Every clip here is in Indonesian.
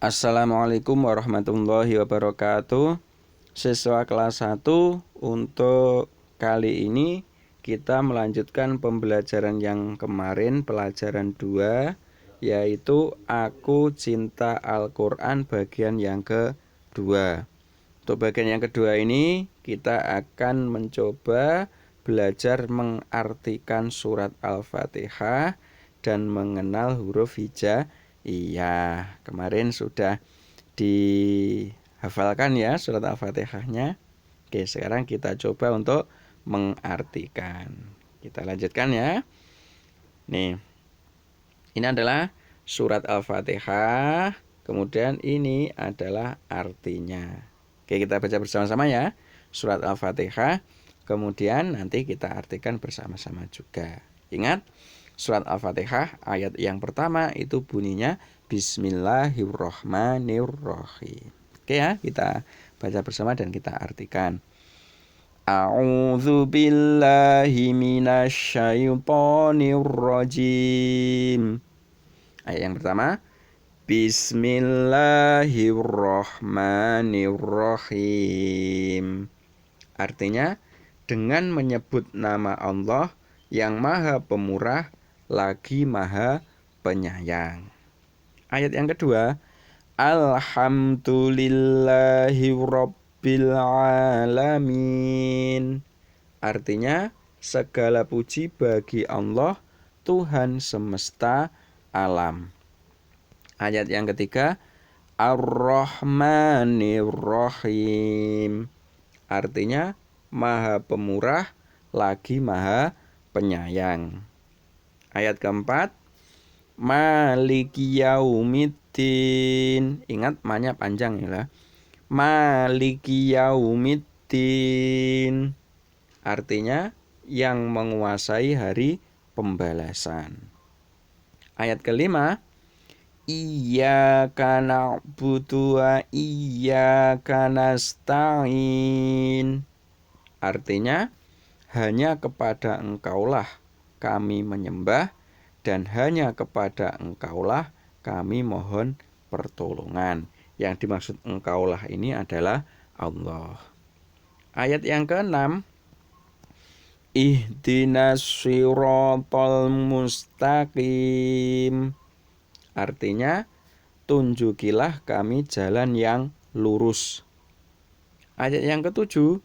Assalamualaikum warahmatullahi wabarakatuh. Siswa kelas 1, untuk kali ini kita melanjutkan pembelajaran yang kemarin, pelajaran 2, yaitu Aku Cinta Al-Quran bagian yang kedua. Untuk bagian yang kedua ini kita akan mencoba belajar mengartikan surat Al-Fatihah dan mengenal huruf hijaiyah. Kemarin sudah dihafalkan ya surat Al-Fatihahnya. Oke, sekarang kita coba untuk mengartikan. Kita lanjutkan ya. Nih, ini adalah surat Al-Fatihah. Kemudian ini adalah artinya. Oke, kita baca bersama-sama ya. Surat Al-Fatihah. Kemudian nanti kita artikan bersama-sama juga. Ingat, surat Al-Fatihah ayat yang pertama itu bunyinya Bismillahirrohmanirrohim. Oke ya, kita baca bersama dan kita artikan. A'udzu billahi minasyaitonir rajim. Ayat yang pertama, Bismillahirrohmanirrohim. Artinya, dengan menyebut nama Allah yang Maha Pemurah lagi Maha Penyayang. Ayat yang kedua, Alhamdulillahi Rabbil Alamin. Artinya, segala puji bagi Allah, Tuhan semesta alam. Ayat yang ketiga, Ar-Rahmanir-Rahim. Artinya, Maha Pemurah lagi Maha Penyayang. Ayat keempat, Maliki Yaumiddin. Ingat, ma-nya panjang ya. Maliki Yaumiddin. Artinya, yang menguasai hari pembalasan. Ayat kelima, Iyyaka na'budu wa iyyaka nasta'in. Artinya, hanya kepada Engkaulah kami menyembah dan hanya kepada Engkaulah kami mohon pertolongan. Yang dimaksud Engkaulah ini adalah Allah. Ayat yang ke-6, Ihdinas siratal mustaqim. Artinya, tunjukilah kami jalan yang lurus. Ayat yang ke-7,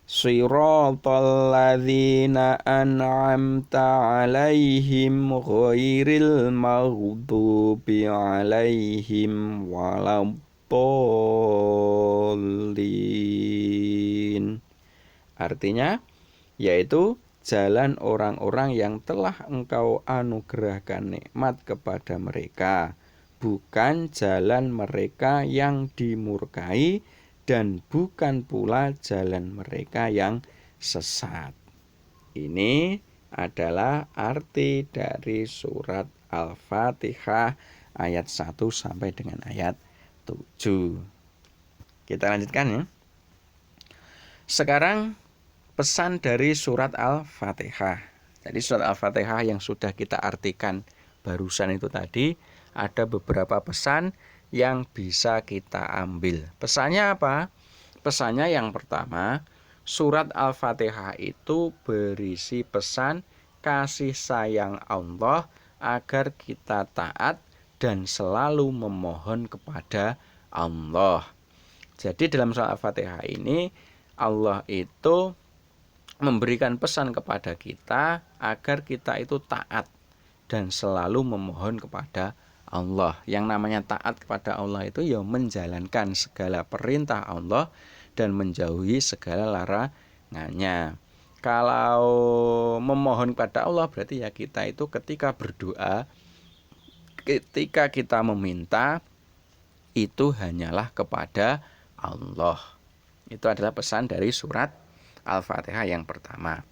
Siratal ladzina an'amta 'alaihim ghairil maghdubi 'alaihim waladdallin. Artinya, yaitu jalan orang-orang yang telah Engkau anugerahkan nikmat kepada mereka, bukan jalan mereka yang dimurkai dan bukan pula jalan mereka yang sesat. Ini adalah arti dari surat Al-Fatihah ayat 1 sampai dengan ayat 7. Kita lanjutkan ya. Sekarang pesan dari surat Al-Fatihah. Jadi surat Al-Fatihah yang sudah kita artikan barusan itu tadi, ada beberapa pesan yang bisa kita ambil. Pesannya apa? Pesannya yang pertama, surat Al-Fatihah itu berisi pesan kasih sayang Allah agar kita taat dan selalu memohon kepada Allah. Jadi dalam surat Al-Fatihah ini Allah itu memberikan pesan kepada kita agar kita itu taat dan selalu memohon kepada Allah. Yang namanya taat kepada Allah itu ya menjalankan segala perintah Allah dan menjauhi segala larangannya. Kalau memohon kepada Allah berarti ya kita itu ketika berdoa, ketika kita meminta, itu hanyalah kepada Allah. Itu adalah pesan dari surat Al-Fatihah yang pertama.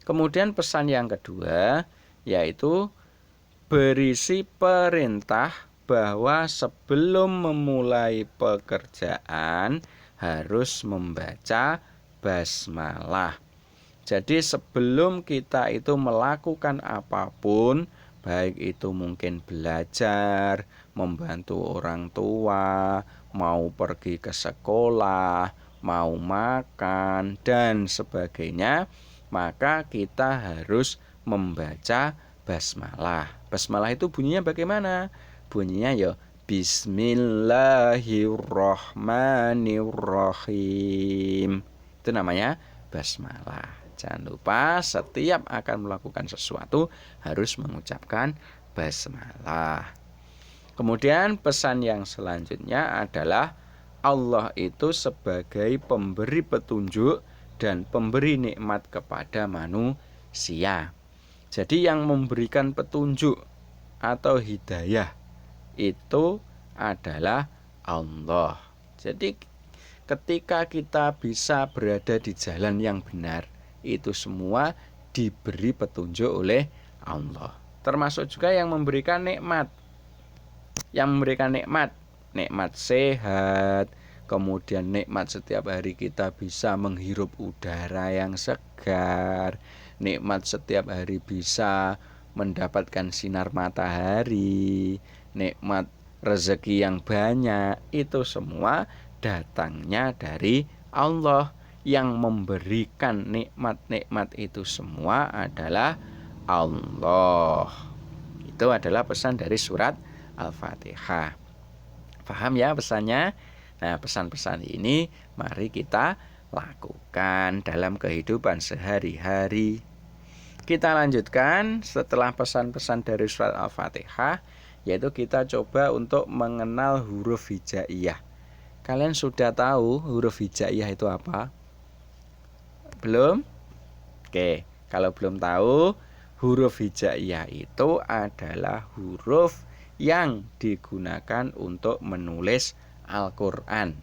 Kemudian pesan yang kedua yaitu berisi perintah bahwa sebelum memulai pekerjaan harus membaca basmalah. Jadi sebelum kita itu melakukan apapun, baik itu mungkin belajar, membantu orang tua, mau pergi ke sekolah, mau makan, dan sebagainya, maka kita harus membaca basmalah. Basmalah itu bunyinya bagaimana? Bunyinya ya Bismillahirrahmanirrahim. Itu namanya basmalah. Jangan lupa setiap akan melakukan sesuatu harus mengucapkan basmalah. Kemudian pesan yang selanjutnya adalah Allah itu sebagai pemberi petunjuk dan pemberi nikmat kepada manusia. Jadi yang memberikan petunjuk atau hidayah itu adalah Allah. Jadi ketika kita bisa berada di jalan yang benar, itu semua diberi petunjuk oleh Allah. Termasuk juga yang memberikan nikmat. Yang memberikan nikmat sehat, kemudian nikmat setiap hari kita bisa menghirup udara yang segar, nikmat setiap hari bisa mendapatkan sinar matahari, nikmat rezeki yang banyak, itu semua datangnya dari Allah. Yang memberikan nikmat-nikmat itu semua adalah Allah. Itu adalah pesan dari surat Al-Fatihah. Paham ya pesannya? Nah, pesan-pesan ini mari kita lakukan dalam kehidupan sehari-hari. Kita lanjutkan setelah pesan-pesan dari surat Al-Fatihah, yaitu kita coba untuk mengenal huruf hijaiyah. Kalian sudah tahu huruf hijaiyah itu apa? Belum? Oke, kalau belum tahu, huruf hijaiyah itu adalah huruf yang digunakan untuk menulis Al-Quran.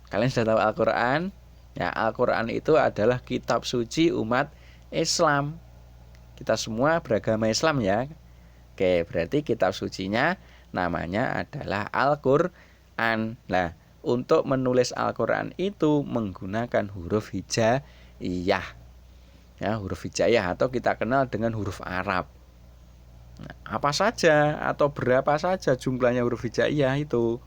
Kalian sudah tahu Al-Quran? Ya, Al-Quran itu adalah kitab suci umat Islam. Kita semua beragama Islam ya. Oke, berarti kitab sucinya namanya adalah Al-Quran. Nah, untuk menulis Al-Quran itu menggunakan huruf hijaiyah. Ya, huruf hijaiyah atau kita kenal dengan huruf Arab. Nah, apa saja atau berapa saja jumlahnya huruf hijaiyah itu?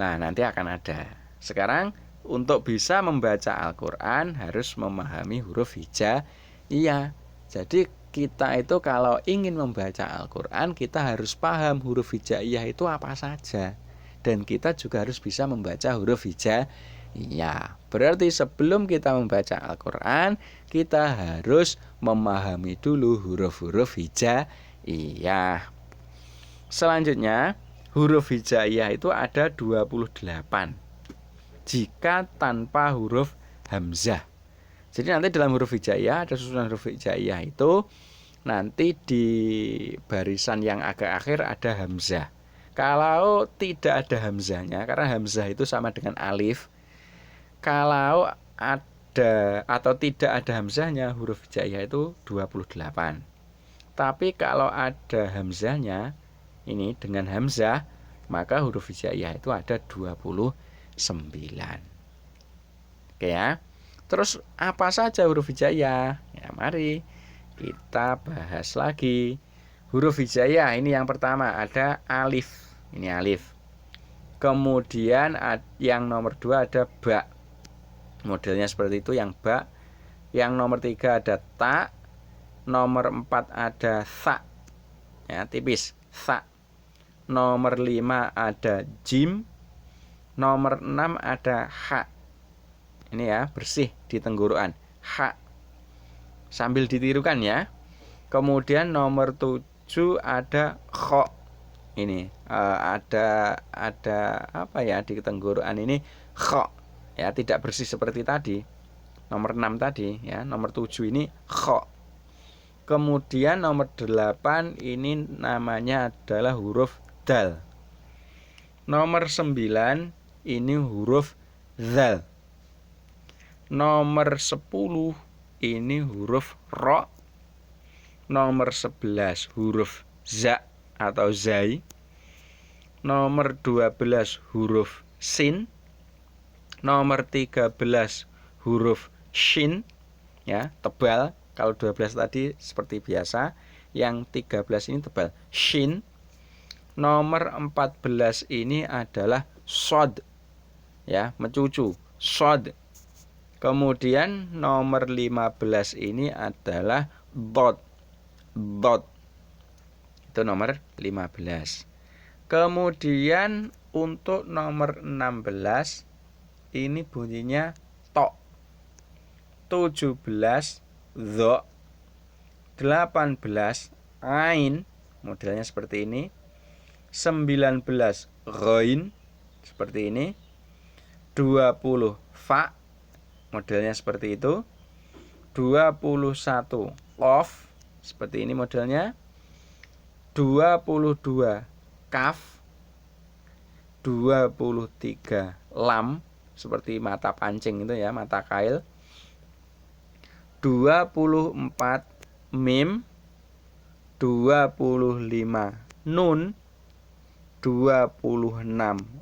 Nah, nanti akan ada. Sekarang untuk bisa membaca Al-Quran harus memahami huruf hijaiyah. Jadi kita itu kalau ingin membaca Al-Quran, kita harus paham huruf hijaiyah itu apa saja. Dan kita juga harus bisa membaca huruf hijaiyah. Berarti sebelum kita membaca Al-Quran, kita harus memahami dulu huruf-huruf hijaiyah. Selanjutnya, huruf hijaiyah itu ada 28 jika tanpa huruf hamzah. Jadi nanti dalam huruf hijaiyah ada susunan huruf hijaiyah itu nanti di barisan yang agak akhir ada hamzah. Kalau tidak ada hamzahnya, karena hamzah itu sama dengan alif, kalau ada atau tidak ada hamzahnya, huruf hijaiyah itu 28. Tapi kalau ada hamzahnya, ini dengan hamzah, maka huruf hijaiyah itu ada 29. Oke ya. Terus apa saja huruf hijaiyah? Ya, mari kita bahas lagi. Huruf hijaiyah ini yang pertama ada alif. Ini alif. Kemudian yang nomor 2 ada ba. Modelnya seperti itu yang ba. Yang nomor 3 ada ta. Nomor 4 ada tha. Ya, tipis, tha. Nomor 5 ada jim. Nomor 6 ada ha. Ini ya, bersih di tenggorokan. Ha. Sambil ditirukan ya. Kemudian nomor 7 ada kho. Ini ada apa ya di tenggorokan ini kho. Ya, tidak bersih seperti tadi. Nomor 6 tadi ya, nomor 7 ini kho. Kemudian nomor 8 ini namanya adalah huruf dal. Nomor 9 ini huruf zal. Nomor 10 ini huruf ro. Nomor 11 huruf za atau zai. Nomor 12 huruf sin. Nomor 13 huruf shin, ya, tebal. Kalau 12 tadi seperti biasa. yang 13 ini tebal shin. Nomor 14 ini adalah shod, ya, mencucu, shod. Kemudian nomor 15 ini adalah dot, dot. Itu nomor 15. Kemudian untuk nomor 16 ini bunyinya tok. 17 dho, 18 ain, modelnya seperti ini. 19 ghain, seperti ini. 20 fa, modelnya seperti itu. 21 qaf, seperti ini modelnya. 22 kaf. 23 lam, seperti mata pancing itu ya, mata kail. 24 mim. 25 nun. 26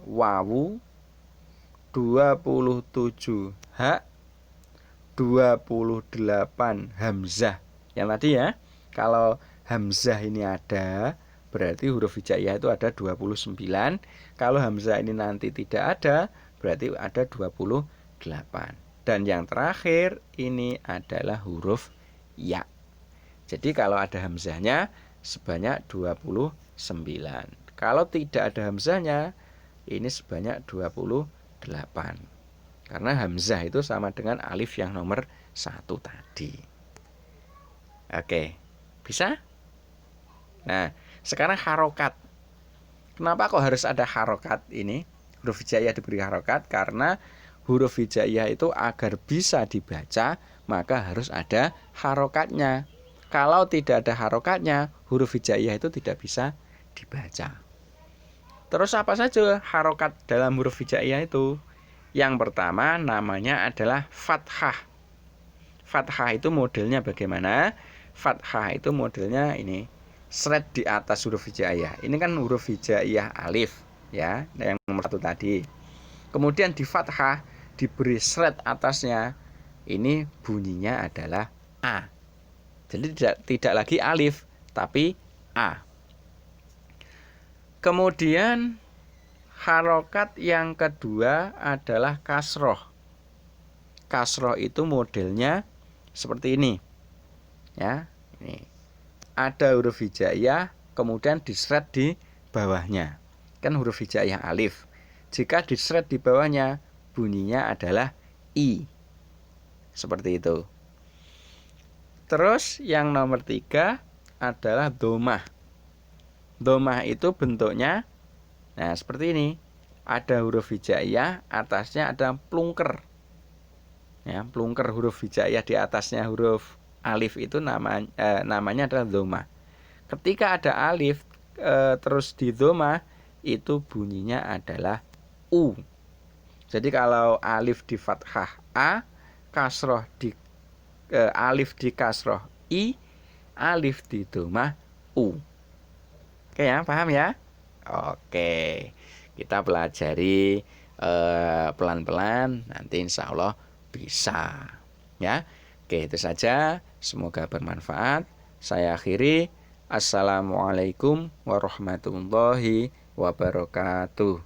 wawu. 27 ha. 28 hamzah. Yang tadi ya, kalau hamzah ini ada, berarti huruf hijaiyah itu ada 29. Kalau hamzah ini nanti tidak ada, berarti ada 28. Dan yang terakhir ini adalah huruf ya. Jadi kalau ada hamzahnya sebanyak 29. Kalau tidak ada hamzahnya, ini sebanyak 28. Karena hamzah itu sama dengan alif yang nomor 1 tadi. Oke, bisa? Nah, sekarang harokat. Kenapa kok harus ada harokat ini? Huruf hijaiyah diberi harokat karena huruf hijaiyah itu agar bisa dibaca, maka harus ada harokatnya. Kalau tidak ada harokatnya, huruf hijaiyah itu tidak bisa dibaca. Terus apa saja harokat dalam huruf hijaiyah itu? Yang pertama namanya adalah fathah. Fathah itu modelnya bagaimana? Fathah itu modelnya ini, shred di atas huruf hijaiyah. Ini kan huruf hijaiyah alif, ya, yang nomor 1 tadi. Kemudian di fathah diberi shred atasnya. Ini bunyinya adalah a. Jadi tidak lagi alif, tapi a. Kemudian harokat yang kedua adalah kasroh. Kasroh itu modelnya seperti ini, ya. Ini ada huruf hijaiyah, kemudian diseret di bawahnya. Kan huruf hijaiyah alif. Jika diseret di bawahnya, bunyinya adalah i. Seperti itu. Terus yang nomor 3 adalah domah. Domah itu bentuknya, nah, seperti ini. Ada huruf hijaiyah, atasnya ada plungker. Ya, plungker huruf hijaiyah di atasnya huruf alif itu namanya adalah domah. Ketika ada alif terus di domah, itu bunyinya adalah u. Jadi kalau alif di fathah a, kasroh di alif di kasroh i, alif di domah u. Oke ya, paham ya? Oke, kita pelajari pelan-pelan, nanti insya Allah bisa. Ya, oke, itu saja. Semoga bermanfaat. Saya akhiri. Assalamualaikum warahmatullahi wabarakatuh.